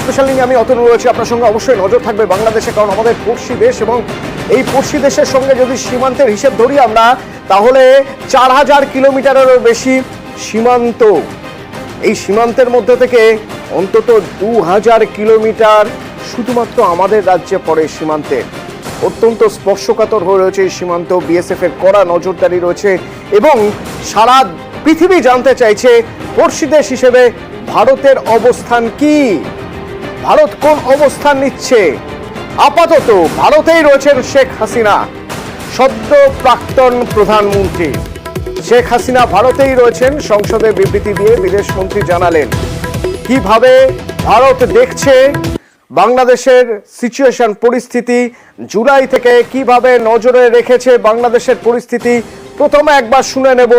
Specially আমি অতনু রয়েছে আপনার সঙ্গে। অবশ্যই নজর থাকবে বাংলাদেশে, কারণ আমাদের পড়শি দেশ এবং এই পড়শি দেশের সঙ্গে যদি সীমান্তের হিসেব ধরি আমরা, তাহলে 4000 কিলোমিটারেরও বেশি সীমান্ত। এই সীমান্তের মধ্যে থেকে অন্তত 2000 কিলোমিটার শুধুমাত্র আমাদের রাজ্যে পড়ে সীমান্তে। অত্যন্ত স্পর্শকাতর হয়ে রয়েছে এই সীমান্ত। বিএসএফ এর কড়া নজরদারি রয়েছে এবং সারা পৃথিবী জানতে চাইছে পড়শি দেশ হিসেবে ভারতের অবস্থান কি, ভারত কোন অবস্থান নিচ্ছে। আপাতত ভারতেই রয়েছেন শেখ হাসিনা, সদ্য প্রাক্তন প্রধানমন্ত্রী। শেখ হাসিনা ভারতেই রয়েছেন। সংসদে বিবৃতি দিয়ে বিদেশমন্ত্রী জানালেন কিভাবে ভারত দেখছে বাংলাদেশের সিচুয়েশন, পরিস্থিতি। জুলাই থেকে কিভাবে নজরে রেখেছে বাংলাদেশের পরিস্থিতি। প্রথমে একবার শুনে নেব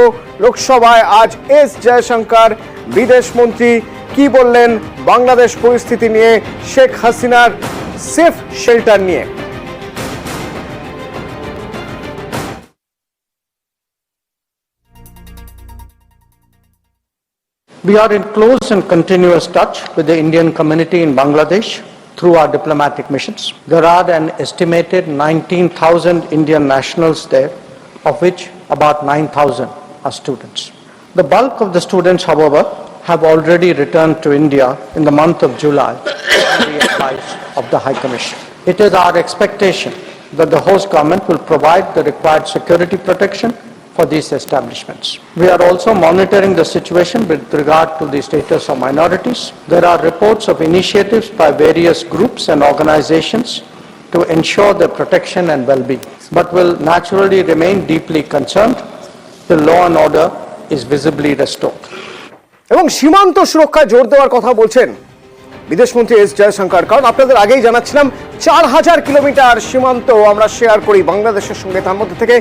লোকসভায় আজ এস জয়শঙ্কর বিদেশমন্ত্রী কি বললেন বাংলাদেশ পরিস্থিতি নিয়ে, শেখ হাসিনার সেফ শেল্টার নিয়ে। We are in close and continuous touch with the Indian community in Bangladesh through our diplomatic missions. There are an estimated 19,000 Indian nationals there, of which about 9,000 are students. The bulk of the students, however, have already returned to India in the month of July on the advice of the High Commission. It is our expectation that the host government will provide the required security protection for these establishments. We are also monitoring the situation with regard to the status of minorities. There are reports of initiatives by various groups and organizations to ensure their protection and well-being, but will naturally remain deeply concerned till law and order is visibly restored. এবং সীমান্ত সুরক্ষায় জোর দেওয়ার কথা বলছেন বিদেশমন্ত্রী S Jaishankar. কারণ আপনাদের আগেই জানাচ্ছিলাম 4000 কিলোমিটার সীমান্ত আমরা শেয়ার করি বাংলাদেশের সঙ্গে, তার মধ্যে থেকে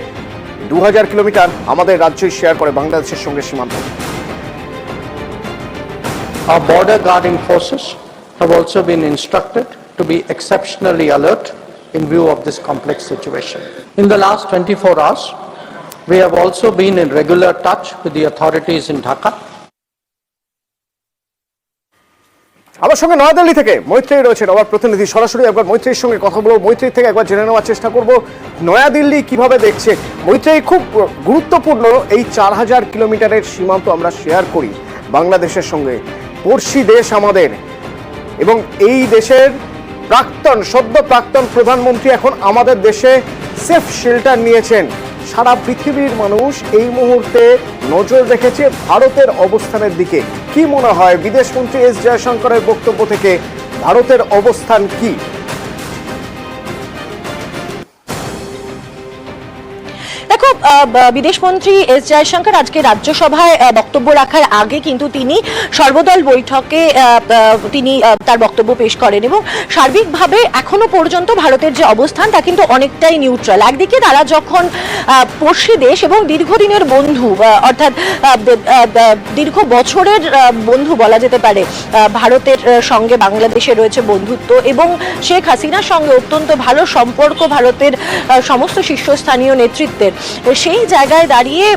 2000 কিলোমিটার আমাদের রাজ্যই শেয়ার করে বাংলাদেশের সঙ্গে সীমান্ত। Our border guarding forces have also been instructed to be exceptionally alert in view of this complex situation. In the last 24 hours, we have also been in regular touch with the authorities in Dhaka. আমার সঙ্গে নয়াদিল্লি থেকে মৈত্রী রয়েছেন, আমার প্রতিনিধি। সরাসরি একবার মৈত্রীর সঙ্গে কথা বলবো, মৈত্রী থেকে একবার জেনে নেওয়ার চেষ্টা করব নয়াদিল্লি কিভাবে দেখছে। মৈত্রী, খুব গুরুত্বপূর্ণ এই 4000 কিলোমিটারের সীমান্ত আমরা শেয়ার করি বাংলাদেশের সঙ্গে, পড়শি দেশ আমাদের, এবং এই দেশের সদ্য প্রাক্তন প্রধানমন্ত্রী এখন আমাদের দেশে সেফ শেল্টার নিয়েছেন। সারা পৃথিবীর মানুষ এই মুহূর্তে নজর রেখেছে ভারতের অবস্থানের দিকে। কি মনে হয় বিদেশমন্ত্রী এস জয়শঙ্করের বক্তব্য থেকে ভারতের অবস্থান কি? দেখো, বিদেশমন্ত্রী এস জয়শঙ্কর আজকে রাজ্যসভায় বক্তব্য রাখার আগে কিন্তু তিনি সর্বদল বৈঠকে তিনি তার বক্তব্য পেশ করেন এবং সার্বিকভাবে এখনো পর্যন্ত ভারতের যে অবস্থান তা কিন্তু অনেকটাই নিউট্রাল। একদিকে তারা যখন পড়শি দেশ এবং দীর্ঘদিনের বন্ধু, অর্থাৎ দীর্ঘ বছরের বন্ধু বলা যেতে পারে, ভারতের সঙ্গে বাংলাদেশে রয়েছে বন্ধুত্ব এবং শেখ হাসিনার সঙ্গে অত্যন্ত ভালো সম্পর্ক ভারতের সমস্ত শীর্ষস্থানীয় নেতৃত্বের। সেই জায়গায় দাঁড়িয়ে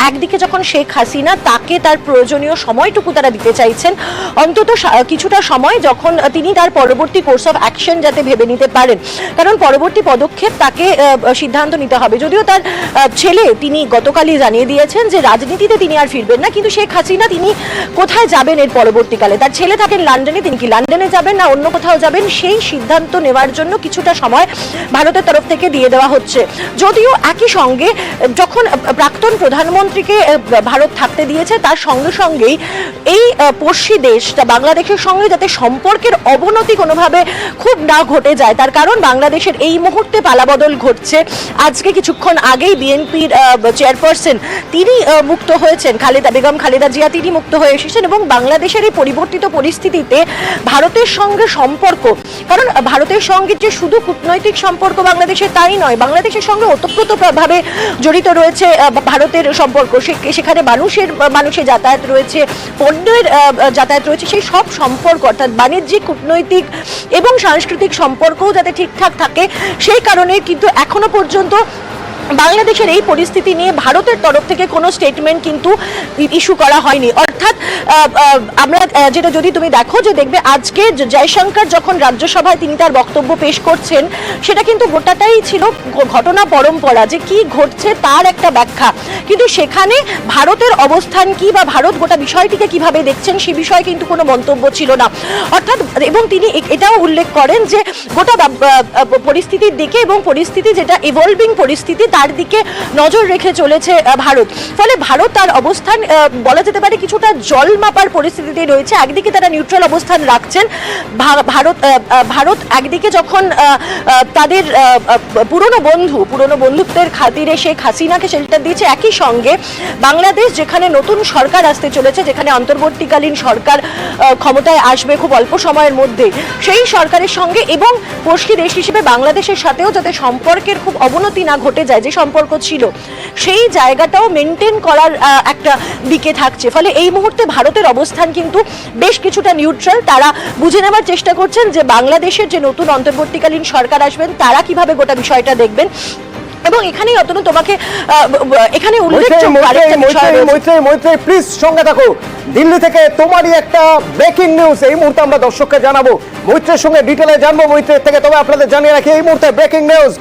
একদিকে যখন শেখ হাসিনা তাকে তার প্রয়োজনীয় সময়টুকু তারা দিতে চাইছেন, অন্তত কিছুটা সময়, যখন তিনি তার পরবর্তী কোর্স অফ অ্যাকশন যাতে ভেবে নিতে পারেন, কারণ পরবর্তী পদক্ষেপ তাকে সিদ্ধান্ত নিতে হবে। যদিও তার ছেলে তিনি গতকালই জানিয়ে দিয়েছেন যে রাজনীতিতে তিনি আর ফিরবেন না, কিন্তু শেখ হাসিনা তিনি কোথায় যাবেন এর পরবর্তীকালে, তার ছেলে থাকেন লন্ডনে, তিনি কি লন্ডনে যাবেন না অন্য কোথাও যাবেন, সেই সিদ্ধান্ত নেওয়ার জন্য কিছুটা সময় ভারতের তরফ থেকে দিয়ে দেওয়া হচ্ছে। যদিও একই সঙ্গে যখন প্রাক্তন প্রধানমন্ত্রীকে ভারত থাকতে দিয়েছে, তার সঙ্গে সঙ্গেই এই পড়শি দেশটা বাংলাদেশের সঙ্গে যাতে সম্পর্কের অবনতি কোনোভাবে খুব না ঘটে যায়, তার কারণ বাংলাদেশের এই মুহূর্তে পালাবদল ঘটছে। আজকে কিছুক্ষণ আগেই বিএনপির চেয়ারপারসন তিনি মুক্ত হয়েছেন, বেগম খালেদা জিয়া তিনি মুক্ত হয়ে এসেছেন, এবং বাংলাদেশের এই পরিবর্তিত পরিস্থিতিতে ভারতের সঙ্গে সম্পর্ক, কারণ ভারতের সঙ্গে যে শুধু কূটনৈতিক সম্পর্ক বাংলাদেশের তাই নয়, বাংলাদেশের সঙ্গে ওতপ্রোতভাবে জড়িত রয়েছে ভারতের সম্পর্ক। সেখানে মানুষের যাতায়াত রয়েছে, পণ্যের যাতায়াত রয়েছে, সেই সব সম্পর্ক অর্থাৎ বাণিজ্যিক, কূটনৈতিক এবং সাংস্কৃতিক সম্পর্কও যাতে ঠিকঠাক থাকে, সেই কারণে কিন্তু এখনো পর্যন্ত বাংলাদেশের এই পরিস্থিতি নিয়ে ভারতের তরফ থেকে কোনো স্টেটমেন্ট কিন্তু ইস্যু করা হয়নি। অর্থাৎ আমরা যেটা যদি তুমি দেখো যে দেখবে আজকে জয়শঙ্কর যখন রাজ্যসভায় তিনি তার বক্তব্য পেশ করছেন, সেটা কিন্তু গোটাটাই ছিল ঘটনা পরম্পরা, যে কি ঘটছে তার একটা ব্যাখ্যা। কিন্তু সেখানে ভারতের অবস্থান কি বা ভারত গোটা বিষয়টিকে কিভাবে দেখছেন সে বিষয়ে কিন্তু কোনো মন্তব্য ছিল না। অর্থাৎ এবং তিনি এটাও উল্লেখ করেন যে গোটা পরিস্থিতির দিকে এবং পরিস্থিতি যেটা ইভলভিং পরিস্থিতি তার দিকে নজর রেখে চলেছে ভারত। ফলে ভারত তার অবস্থান বলা যেতে পারে কিছুটা জল মাপার পরিস্থিতিতে রয়েছে। একদিকে তারা নিউট্রাল অবস্থান রাখছেন, ভারত একদিকে যখন তাদের পুরনো বন্ধুত্বের খাতিরে শেখ হাসিনাকে শেল্টার দিয়েছে, একই সঙ্গে বাংলাদেশ যেখানে নতুন সরকার আসতে চলেছে, যেখানে অন্তর্বর্তীকালীন সরকার ক্ষমতায় আসবে খুব অল্প সময়ের মধ্যে, সেই সরকারের সঙ্গে এবং পড়শি দেশ হিসেবে বাংলাদেশের সাথেও যাতে সম্পর্কের খুব অবনতি না ঘটে যায়, যে সম্পর্ক ছিল সেই জায়গাটাও মেনটেন করার একটা দিকে থাকছে। ফলে এই মুহূর্তে ভারতের অবস্থান কিন্তু বেশ কিছুটা নিউট্রাল। তারা বুঝে নেওয়ার চেষ্টা করছেন যে বাংলাদেশের যে নতুন অন্তর্বর্তীকালীন সরকার আসবেন তারা কিভাবে গোটা বিষয়টা দেখবেন। এবং এখানেই অতনু তোমাকে এখানে মৈত্রী প্লিজ সঙ্গে থাকো। দিল্লি থেকে তোমারই একটা ব্রেকিং নিউজ এই মুহূর্তে আমরা দর্শককে জানাবো, মৈত্রের সঙ্গে ডিটেলে জানবো মৈত্রের থেকে। তবে আপনাদের জানিয়ে রাখি এই মুহূর্তে ব্রেকিং নিউজ,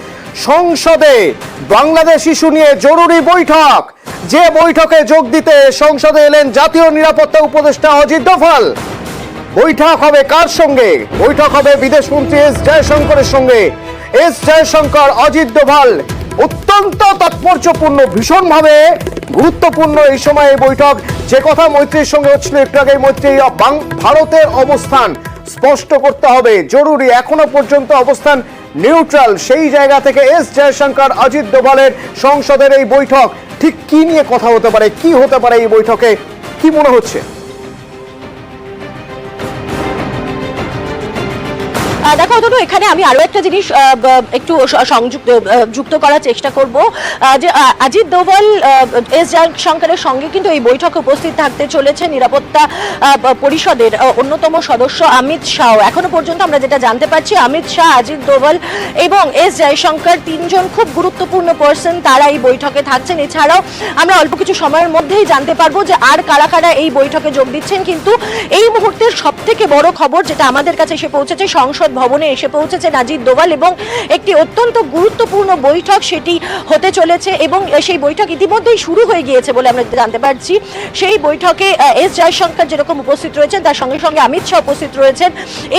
সংসদে বাংলাদেশ ইস্যু নিয়ে জরুরি বৈঠক। যে বৈঠকে যোগ দিতে সংসদে এলেন জাতীয় নিরাপত্তা উপদেষ্টা অজিত ডোভাল। বৈঠক হবে কার সঙ্গে? বৈঠক হবে বিদেশমন্ত্রী এস জয়শঙ্করের সঙ্গে। এস জয়শঙ্কর, অজিত ডোভাল, অত্যন্ত তাৎপর্যপূর্ণ, ভীষণভাবে গুরুত্বপূর্ণ এই সময় এই বৈঠক। যে কথা মৈত্রীর সঙ্গে হচ্ছিল একটু আগে, মৈত্রী ভারতের অবস্থান স্পষ্ট করতে হবে, জরুরি। এখনো পর্যন্ত অবস্থান নিউট্রাল। সেই জায়গা থেকে এস জয়শঙ্কর, অজিত ডোভালের সংসদের এই বৈঠক ঠিক কি নিয়ে কথা হতে পারে, কি হতে পারে এই বৈঠকে, কি মনে হচ্ছে? দেখো অতনু, এখানে আমি আরো একটা জিনিস একটু যুক্ত করার চেষ্টা করব, যে অজিত ডোভাল এস জয়শঙ্করের সঙ্গে কিন্তু এই বৈঠকে উপস্থিত থাকতে চলেছে নিরাপত্তা পরিষদের অন্যতম সদস্য অমিত শাহ। এখনো পর্যন্ত আমরা যেটা জানতে পারছি, অমিত শাহ, অজিত ডোভাল এবং এস জয়শঙ্কর তিনজন খুব গুরুত্বপূর্ণ পার্সন, তারা এই বৈঠকে থাকছেন। এছাড়াও আমরা অল্প কিছু সময়ের মধ্যেই জানতে পারবো যে আর কারা কারা এই বৈঠকে যোগ দিচ্ছেন। কিন্তু এই মুহূর্তের সব থেকে বড় খবর যেটা আমাদের কাছে এসে পৌঁছেছে, সংসদ ভবনে এসে পৌঁছেছেন অজিত ডোভাল এবং একটি অত্যন্ত গুরুত্বপূর্ণ বৈঠক সেটি হতে চলেছে এবং সেই বৈঠক ইতিমধ্যেই শুরু হয়ে গিয়েছে বলে আমরা জানতে পারছি। সেই বৈঠকে এস জয়শঙ্কর যেরকম উপস্থিত রয়েছেন, তার সঙ্গে সঙ্গে অমিত শাহ উপস্থিত রয়েছেন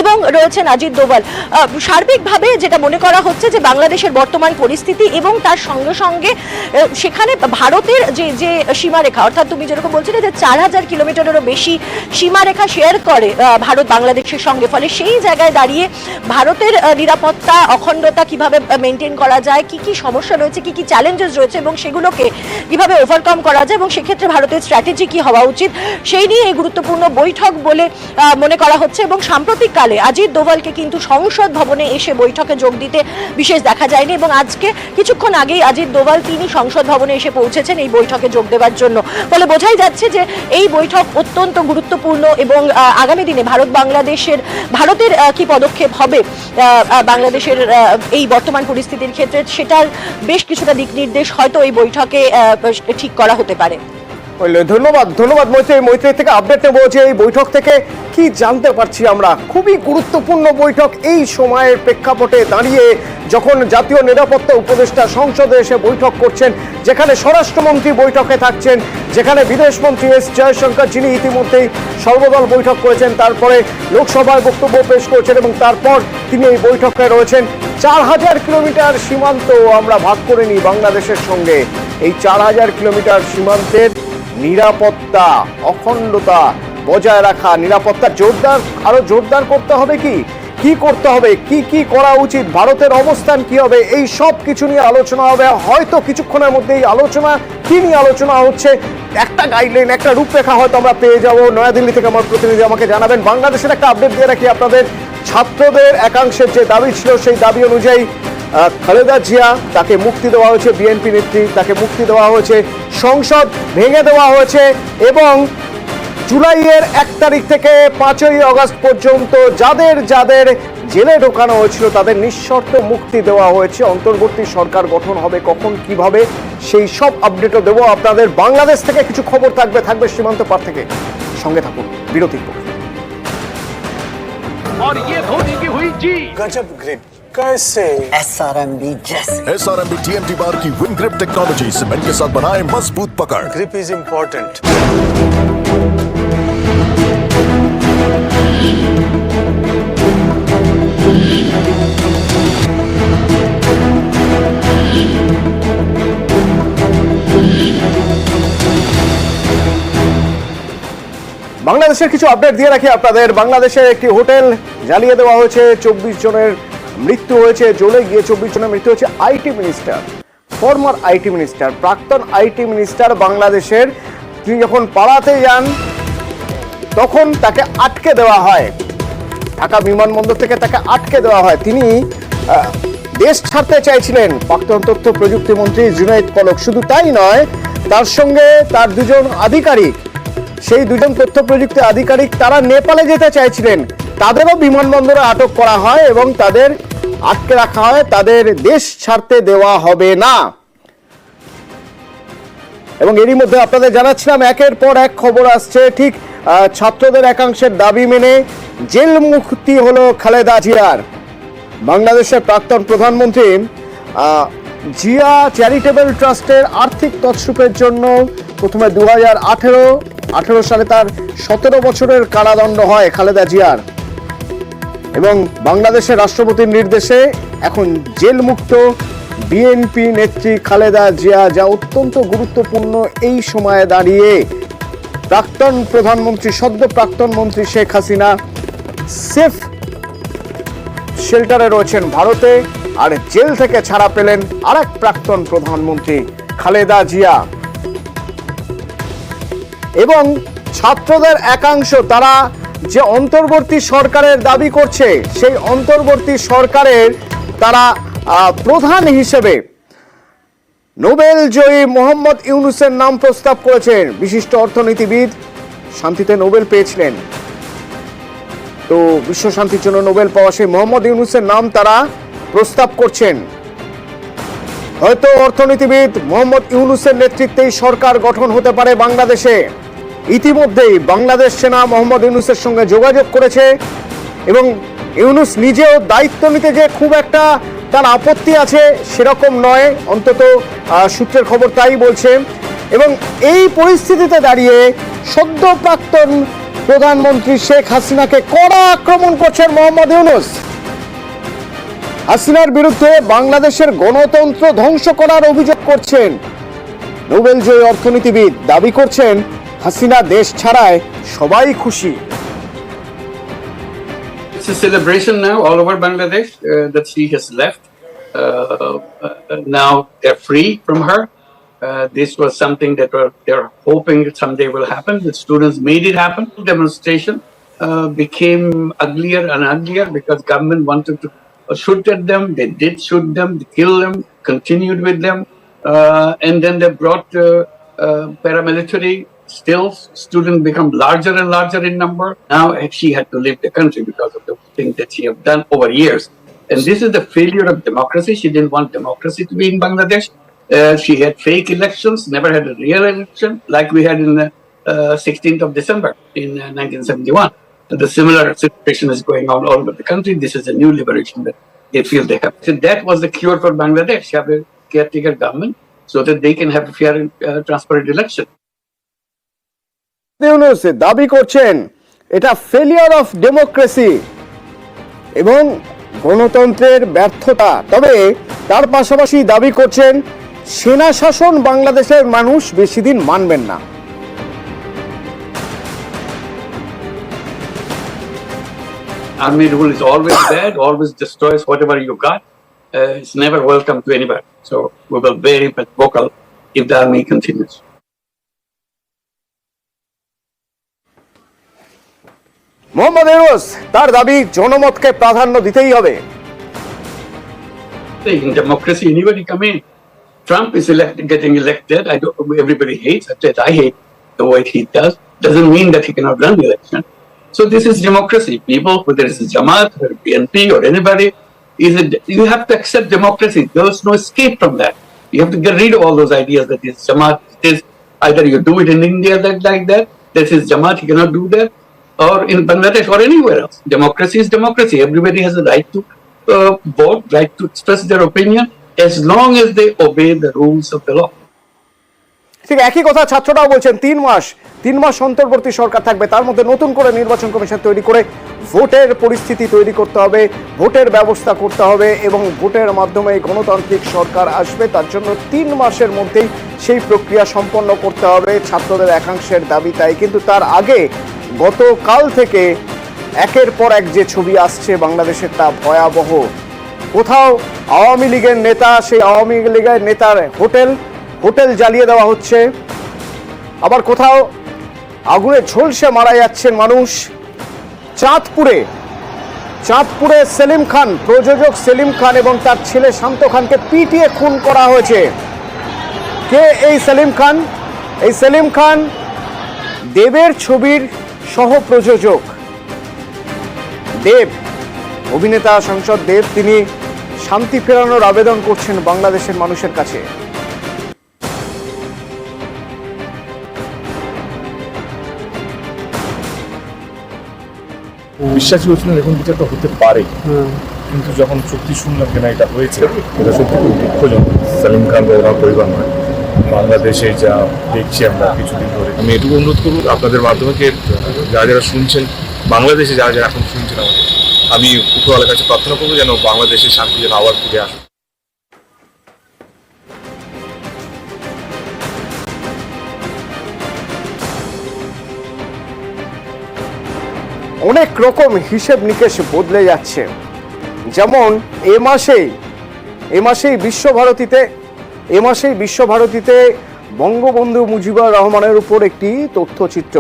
এবং রয়েছেন অজিত ডোভাল। সার্বিকভাবে যেটা মনে করা হচ্ছে যে বাংলাদেশের বর্তমান পরিস্থিতি এবং তার সঙ্গে সঙ্গে সেখানে ভারতের যে সীমারেখা, অর্থাৎ তুমি যেরকম বলছিলে যে 4000 কিলোমিটারেরও বেশি সীমারেখা শেয়ার করে ভারত বাংলাদেশের সঙ্গে। ফলে সেই জায়গায় দাঁড়িয়ে ভারতের নিরাপত্তা অখণ্ডতা কিভাবে মেনটেন করা যায়, কি কি সমস্যা রয়েছে, কি কি চ্যালেঞ্জেস রয়েছে এবং সেগুলোকে কিভাবে ওভারকাম করা যায় এবং সেক্ষেত্রে ভারতের স্ট্র্যাটেজি কি হওয়া উচিত, সেই নিয়ে এই গুরুত্বপূর্ণ বৈঠক বলে মনে করা হচ্ছে। এবং সাম্প্রতিককালে অজিত ডোভালকে কিন্তু সংসদ ভবনে এসে বৈঠকে যোগ দিতে বিশেষ দেখা যায়নি এবং আজকে কিছুক্ষণ আগেই অজিত ডোভাল তিনি সংসদ ভবনে এসে পৌঁছেছেন এই বৈঠকে যোগ দেওয়ার জন্য। ফলে বোঝাই যাচ্ছে যে এই বৈঠক অত্যন্ত গুরুত্বপূর্ণ এবং আগামী দিনে ভারতের কি পদক্ষেপ হবে বাংলাদেশের এই বর্তমান পরিস্থিতির ক্ষেত্রে, সেটার বেশ কিছুটা দিক নির্দেশ হয়তো এই বৈঠকে ঠিক করা হতে পারে। ধন্যবাদ মৈত্রী থেকে আপডেট নেব যে এই বৈঠক থেকে কি জানতে পারছি আমরা। খুবই গুরুত্বপূর্ণ বৈঠক এই সময়ের প্রেক্ষাপটে দাঁড়িয়ে, যখন জাতীয় নিরাপত্তা উপদেষ্টা সংসদে এসে বৈঠক করছেন, যেখানে স্বরাষ্ট্রমন্ত্রী বৈঠকে থাকছেন, যেখানে বিদেশমন্ত্রী এস জয়শঙ্কর যিনি ইতিমধ্যেই সর্বদল বৈঠক করেছেন, তারপরে লোকসভায় বক্তব্য পেশ করছেন এবং তারপর তিনি এই বৈঠকে রয়েছেন। 4000 কিলোমিটার সীমান্ত আমরা ভাগ করে নিই বাংলাদেশের সঙ্গে। এই 4000 কিলোমিটার সীমান্তের নিরাপত্তা অখণ্ডতা বজায় রাখা, নিরাপত্তা আরো জোরদার করতে হবে, কি করতে হবে, কি করা উচিত, ভারতের অবস্থান কি হবে, এই সব কিছু নিয়ে আলোচনা হবে। হয়তো কিছুক্ষণের মধ্যেই আলোচনা কি নিয়ে আলোচনা হচ্ছে একটা গাইডলাইন, একটা রূপরেখা হয়তো আমরা পেয়ে যাব। নয়াদিল্লি থেকে আমার প্রতিনিধি আমাকে জানাবেন। বাংলাদেশের একটা আপডেট দিয়ে রাখি আপনাদের, ছাত্রদের একাংশের যে দাবি ছিল সেই দাবি অনুযায়ী খালেদা জিয়া তাকে মুক্তি দেওয়া হয়েছে, বিএনপি নেত্রী তাকে মুক্তি দেওয়া হয়েছে, সংসদ ভেঙে দেওয়া হয়েছে এবং জুলাইয়ের 1 তারিখ থেকে 5ই আগস্ট পর্যন্ত যাদের যাদের জেলে ঢোকানো হয়েছিল তাদের নিঃশর্ত মুক্তি দেওয়া হয়েছে। অন্তর্বর্তী সরকার গঠন হবে কখন, কিভাবে, সেই সব আপডেটও দেবো আপনাদের। বাংলাদেশ থেকে কিছু খবর থাকবে সীমান্ত পার থেকে। সঙ্গে থাকুন, বিরতির পর। और ये धोनी की हुई जी। गजब ग्रिप कैसे SRMB जैसे SRMB TMT बार की विन ग्रिप टेक्नोलॉजी सीमेंट के साथ बनाए मजबूत पकड़। Grip is important. বাংলাদেশের কিছু আপডেট দিয়ে রাখি আপনাদের। বাংলাদেশের একটি হোটেল জ্বালিয়ে দেওয়া হয়েছে, 24 জনের মৃত্যু হয়েছে, জ্বলে গিয়ে 24 জনের মৃত্যু হয়েছে। IT minister, former IT minister, প্রাক্তন আইটি মিনিস্টার বাংলাদেশের, তিনি যখন পালাতে যান তখন তাকে আটকে দেওয়া হয়, ঢাকা বিমানবন্দর থেকে তাকে আটকে দেওয়া হয়। তিনি দেশ ছাড়তে চাইছিলেন, প্রাক্তন তথ্য প্রযুক্তি মন্ত্রী জুনাইদ পলক। শুধু তাই নয়, তার সঙ্গে তার দুজন আধিকারিক, সেই দুজন তথ্য প্রযুক্তি আধিকারিক, তারা নেপালে যেতে চাইছিলেন, তাদেরও বিমানবন্দরে আটক করা হয় এবং তাদের আটকে রাখা হয়, তাদের দেশ ছাড়তে দেওয়া হবে না। এবং এরই মধ্যে আপনাদের জানাচ্ছিলাম একের পর এক খবর আসছে। ঠিক ছাত্রদের একাংশের দাবি মেনে জেল মুক্তি হলো খালেদা জিয়ার। বাংলাদেশের প্রাক্তন প্রধানমন্ত্রী জিয়া চ্যারিটেবল ট্রাস্টের আর্থিক তছরূপের জন্য প্রথমে 2018 সালে তার 17 বছরের কারাদণ্ড হয় খালেদা জিয়ার, এবং বাংলাদেশের রাষ্ট্রপতির নির্দেশে এখন জেল মুক্ত বিএনপি নেত্রী খালেদা জিয়া, যা অত্যন্ত গুরুত্বপূর্ণ এই সময়ে দাঁড়িয়ে। প্রাক্তন প্রধানমন্ত্রী, সদ্য প্রাক্তন মন্ত্রী শেখ হাসিনা সেফ শেল্টারে রয়েছেন ভারতে, আর জেল থেকে ছাড়া পেলেন আরেক প্রাক্তন প্রধানমন্ত্রী খালেদা জিয়া। এবং ছাত্রদের একাংশ, তারা যে অন্তর্বর্তী সরকারের দাবি করছে, সেই অন্তর্বর্তী সরকারের তারা প্রধান হিসেবে নোবেল জয়ী মোহাম্মদ ইউনূসের নাম প্রস্তাব করেছেন। বিশিষ্ট অর্থনীতিবিদ, শান্তিতে নোবেল পেয়েছিলেন, তো বিশ্ব শান্তির জন্য নোবেল পাওয়া সেই মোহাম্মদ ইউনূসের নাম তারা প্রস্তাব করছেন। হয়তো অর্থনীতিবিদ মোহাম্মদ ইউনূসের নেতৃত্বেই সরকার গঠন হতে পারে বাংলাদেশে। ইতিমধ্যেই বাংলাদেশ সেনা মোহাম্মদ ইউনূসের সঙ্গে যোগাযোগ করেছে এবং ইউনূস নিজেও দায়িত্ব নিতে যে খুব একটা তার আপত্তি আছে সেরকম নয়, অন্তত সূত্রের খবর তাই বলছে। এবং এই পরিস্থিতিতে দাঁড়িয়ে সদ্য প্রাক্তন প্রধানমন্ত্রী শেখ হাসিনাকে কড়া আক্রমণ করছেন মোহাম্মদ ইউনূস। হাসিনার বিরুদ্ধে বাংলাদেশের গণতন্ত্র ধ্বংস করার অভিযোগ করছেন নোবেল জয়ী অর্থনীতিবিদ। দাবি করছেন হাসিনা দেশ ছাড়ায় সবাই খুশি। It's a celebration now all over Bangladesh that she has left. Now they're free from her. This was something that they're hoping someday will happen. The students made it happen. Demonstration became uglier and uglier because government wanted to shoot at them. They did shoot them, they killed them, continued with them, and then they brought paramilitary. Still, students become larger and larger in number. Now she had to leave the country because of the things that she have done over years. And this is the failure of democracy. She didn't want democracy to be in Bangladesh. She had fake elections, never had a real election like we had in the 16th of December in 1971. And the similar situation is going on all over the country. This is a new liberation that they feel they have. So that was the cure for Bangladesh. Have a caretaker government so that they can have a fair and transparent election. Yunus দাবি করছেন এটা failure of democracy এবং গণতন্ত্রের ব্যর্থতা। তবে তার পাশাপাশি দাবি করছেন সেনা শাসন বাংলাদেশের মানুষ বেশি দিন মানবেন না। Army rule is always bad, always destroys whatever you got. It's never welcome to anybody. So we will be very vocal if the army continues. Mohammad Yunus তার দাবি জনমতকে প্রাধান্য দিতেই হবে। In democracy, anybody come in. Trump is getting elected. Everybody hates it. I hate the way he does. doesn't mean that he cannot run the election. So this is democracy. People, whether it's Jamaat or BNP or anybody, you have to accept democracy. There is no escape from that. You have to get rid of all those ideas that it's Jamaat. It is either you do it in India like that, this is Jamaat, you cannot do that, or in Bangladesh or anywhere else. Democracy is democracy. Everybody has a right to vote, right to express their opinion, as long as they obey the rules of the law. ঠিক একই কথা ছাত্ররাও বলছেন। 3 মাস অন্তর্বর্তী সরকার থাকবে, তার মধ্যে নতুন করে নির্বাচন কমিশন তৈরি করে ভোটের পরিস্থিতি তৈরি করতে হবে, ভোটের ব্যবস্থা করতে হবে এবং ভোটের মাধ্যমে গণতান্ত্রিক সরকার আসবে। তার জন্য 3 মাসের মধ্যেই সেই প্রক্রিয়া সম্পন্ন করতে হবে, ছাত্রদের একাংশের দাবি তাই। কিন্তু তার আগে গতকাল থেকে একের পর এক যে ছবি আসছে বাংলাদেশের, তা ভয়াবহ। কোথাও আওয়ামী লীগের নেতা, সেই আওয়ামী লীগের নেতার হোটেল জ্বালিয়ে দেওয়া হচ্ছে, আবার কোথাও আগুনে ঝলসে মারা যাচ্ছেন মানুষ। চাঁদপুরে সেলিম খান, প্রযোজক সেলিম খান এবং তার ছেলে শান্ত খানকে পিটিয়ে খুন করা হয়েছে। কে এই সেলিম খান? এই সেলিম খান দেবের ছবির সহ প্রযোজক। দেব, অভিনেতা সাংসদ দেব, তিনি শান্তি ফেরানোর আবেদন করছেন বাংলাদেশের মানুষের কাছে। বিশ্বাসী হচ্ছিলেন এখন বিচারটা হতে পারে, কিন্তু যখন সত্যি শুনলাম কেন এটা হয়েছে, এটা সত্যি খুব দুঃখজনক। সালিম খান বা ওনার পরিবার নয়, বাংলাদেশে যা দেখছি আমরা কিছুদিন ধরে। আমি এটুকু অনুরোধ করব আপনাদের মাধ্যমে, যারা শুনছেন, বাংলাদেশে যারা এখন শুনছেন আমাদের, আমি উপরওয়ালার কাছে প্রার্থনা করবো যেন বাংলাদেশের শান্তি যেন আবার ফিরে আসে। অনেক রকম হিসেব নিকেশ বদলে যাচ্ছে। যেমন এ মাসেই বিশ্বভারতীতে বঙ্গবন্ধু মুজিবুর রহমানের উপর একটি তথ্যচিত্র,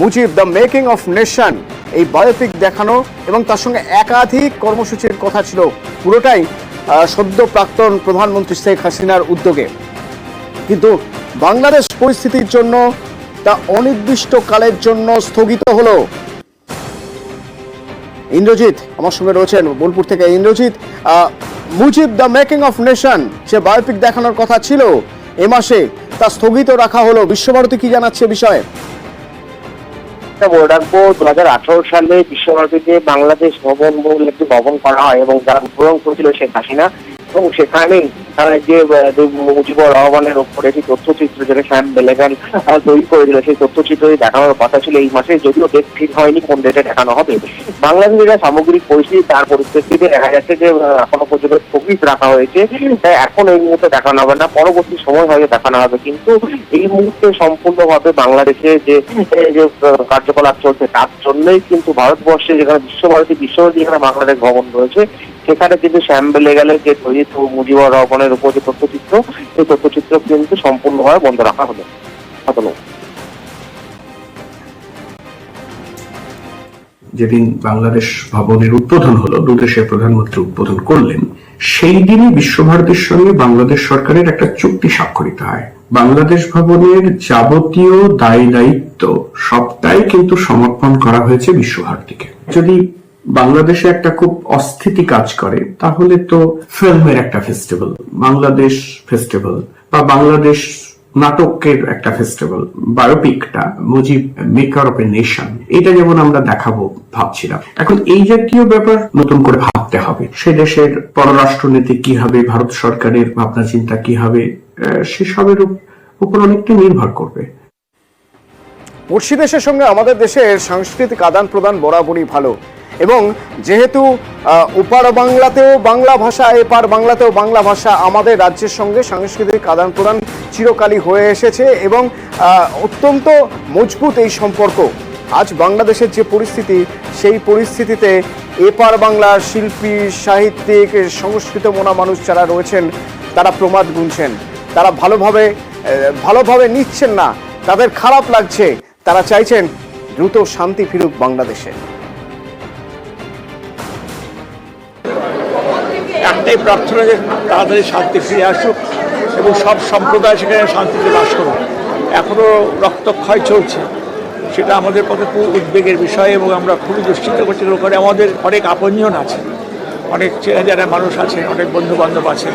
Mujib the making of nation, এই বায়োপিক দেখানো এবং তার সঙ্গে একাধিক কর্মসূচির কথা ছিল। পুরোটাই সদ্য প্রাক্তন প্রধানমন্ত্রী শেখ হাসিনার উদ্যোগে। কিন্তু বাংলাদেশ পরিস্থিতির জন্য তা অনির্দিষ্টকালের জন্য স্থগিত হলো। ইন্দ্রজিৎ আমার সঙ্গে রয়েছেন বোলপুর থেকে। Indrajit, Mujib the making of nation যে বায়োপিক দেখানোর কথা ছিল এ মাসে, তা স্থগিত রাখা হলো। বিশ্বভারতী কি জানাচ্ছে বিষয়ে? বলে রাখবো, 2018 সালে বিশ্বভারতীতে বাংলাদেশ ভবন বলে একটি ভবন করা হয় এবং যারা উদ্বোধন করেছিল শেখ হাসিনা, এবং সেখানেই তারা যে মুজিবুর রহমানের উপরে যে তথ্যচিত্র যেটা শ্যাম বেলেগান তৈরি করেছিল, সেই তথ্যচিত্র দেখানোর কথা ছিল এই মাসে, যদিও ডেট ঠিক হয়নি কোন ডেটে দেখানো হবে। বাংলাদেশের সামগ্রিক পরিস্থিতি, তার পরিস্থিতিতে দেখা যাচ্ছে যে এখনো পর্যন্ত স্থগিত রাখা হয়েছে। তাই এখন এই মুহূর্তে দেখানো হবে না, পরবর্তী সময় হয়তো দেখানো হবে। কিন্তু এই মুহূর্তে সম্পূর্ণভাবে বাংলাদেশে যে কার্যকলাপ চলছে তার জন্যই কিন্তু ভারতবর্ষে যেখানে বিশ্বভারতী যেখানে বাংলাদেশ ভবন রয়েছে, সেখানে কিন্তু শ্যাম বেলেগালের যে তৈরি মুজিবুর রহমানের উপর যে তথ্যচিত্র, সেই তথ্যচিত্র কিন্তু সম্পূর্ণভাবে বন্ধ রাখা হলো। যেদিন বাংলাদেশ ভবনের উদ্বোধন হলো, দুদেশের প্রধানমন্ত্রী উদ্বোধন করলেন, সেই দিনই বিশ্বভারতীর সঙ্গে বাংলাদেশ সরকারের একটা চুক্তি স্বাক্ষরিত হয়। বাংলাদেশ ভবনের যাবতীয় দায় দায়িত্ব সবটাই কিন্তু সমর্পণ করা হয়েছে বিশ্বভারতীকে। যদি বাংলাদেশে একটা খুব অস্থিতি কাজ করে, তাহলে তো ফিল্মের একটা ফেস্টিভ্যাল, বাংলাদেশ ফেস্টিভ্যাল, বা বাংলাদেশ নাটকের একটা ফেস্টিভ্যাল, বায়োপিকটা Mujib maker of a nation, এটা যেমন আমরা দেখাবো ভাবছিলাম, এখন এই জাতীয় ব্যাপার নতুন করে ভাবতে হবে। সে দেশের পররাষ্ট্রনীতি কি হবে, ভারত সরকারের ভাবনা চিন্তা কি হবে, সেসবের উপর অনেকটা নির্ভর করবে। পড়শি দেশের সঙ্গে আমাদের দেশের সাংস্কৃতিক আদান প্রদান বরাবরই ভালো, এবং যেহেতু ওপার বাংলাতেও বাংলা ভাষা, এপার বাংলাতেও বাংলা ভাষা, আমাদের রাজ্যের সঙ্গে সাংস্কৃতিক আদান প্রদান চিরকালই হয়ে এসেছে এবং অত্যন্ত মজবুত এই সম্পর্ক। আজ বাংলাদেশের যে পরিস্থিতি, সেই পরিস্থিতিতে এপার বাংলার শিল্পী, সাহিত্যিক, সংস্কৃত মনা মানুষ যারা রয়েছেন, তারা প্রমাদ গুনছেন, তারা ভালোভাবে নিচ্ছেন না, তাদের খারাপ লাগছে, তারা চাইছেন দ্রুত শান্তি ফিরুক বাংলাদেশে। একটাই প্রার্থনা যে তাড়াতাড়ি শান্তি ফিরে আসুক এবং সব সম্প্রদায় সেখানে শান্তিতে বাস করুক। এখনো রক্তক্ষয় চলছে, সেটা আমাদের পক্ষে খুব উদ্বেগের বিষয় এবং আমরা খুবই দুশ্চিন্তা করছি করে আমাদের অনেক আপনজন আছে, অনেক চেনা জানা মানুষ আছেন, অনেক বন্ধু বান্ধব আছেন,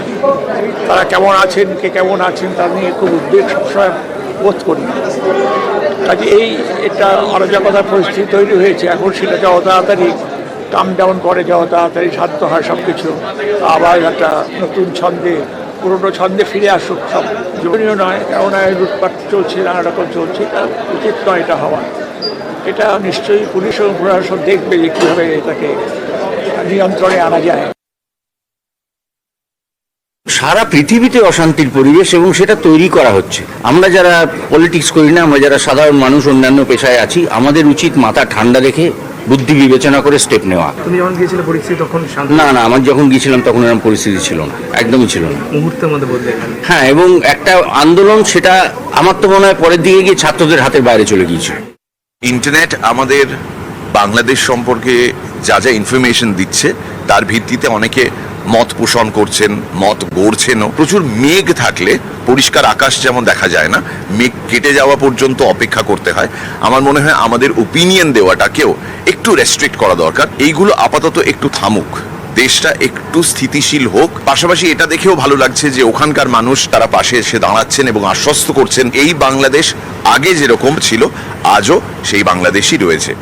তারা কেমন আছেন, কে কেমন আছেন তা নিয়ে খুব উদ্বেগ সবসময় বোধ করি। কাজে এটা অরাজকতার পরিস্থিতি তৈরি হয়েছে, এখন সেটা যত তাড়াতাড়ি কাম ডাউন করে, যত তাড়াতাড়ি শান্ত হয় সব কিছু, আবার একটা নতুন ছন্দে, পুরোনো ছন্দে ফিরে আসুক সব। জীবনীয় নয়, কেননা লুটপাট চলছে, নানা রকম চলছে, এটা উচিত নয় এটা হওয়া। এটা নিশ্চয়ই পুলিশ এবং প্রশাসন দেখবে যে কীভাবে এটাকে নিয়ন্ত্রণে আনা যায়। সারা পৃথিবীতে অশান্তির পরিবেশ এবং সেটা তৈরি করা হচ্ছে। আমরা যারা পলিটিক্স করি না, আমরা যারা সাধারণ মানুষ অন্যান্য পেশায় আছি, আমাদের উচিত মাথা ঠান্ডা রেখে বুদ্ধি বিবেচনা করে স্টেপ নেওয়া। তুমি যখন গিয়েছিলে পরিস্থিতি তখন না, আমার যখন গিয়েছিলাম তখন এরকম পরিস্থিতি ছিল না, একদমই ছিল না, মুহূর্তের মধ্যে বদলে গেল। হ্যাঁ, এবং একটা আন্দোলন, সেটা আমার তো মনে হয় পরের দিকে গিয়ে ছাত্রদের হাতের বাইরে চলে গিয়েছিল। ইন্টারনেট আমাদের বাংলাদেশ সম্পর্কে যা যা ইনফরমেশন দিচ্ছে তার ভিত্তিতে অনেকে মত পোষণ করছেন, মত গড়ছেনও। প্রচুর মেঘ থাকলে পরিষ্কার আকাশ যেমন দেখা যায় না, মেঘ কেটে যাওয়া পর্যন্ত অপেক্ষা করতে হয়। আমার মনে হয় আমাদের ওপিনিয়ন দেওয়াটাকেও একটু রেস্ট্রিক্ট করা দরকার। এইগুলো আপাতত একটু থামুক, দেশটা একটু স্থিতিশীল হোক। পাশাপাশি এটা দেখেও ভালো লাগছে যে ওখানকার মানুষ তারা পাশে এসে দাঁড়াচ্ছেন এবং আশ্বস্ত করছেন এই বাংলাদেশ আগে যেরকম ছিল আজও সেই বাংলাদেশই রয়েছে।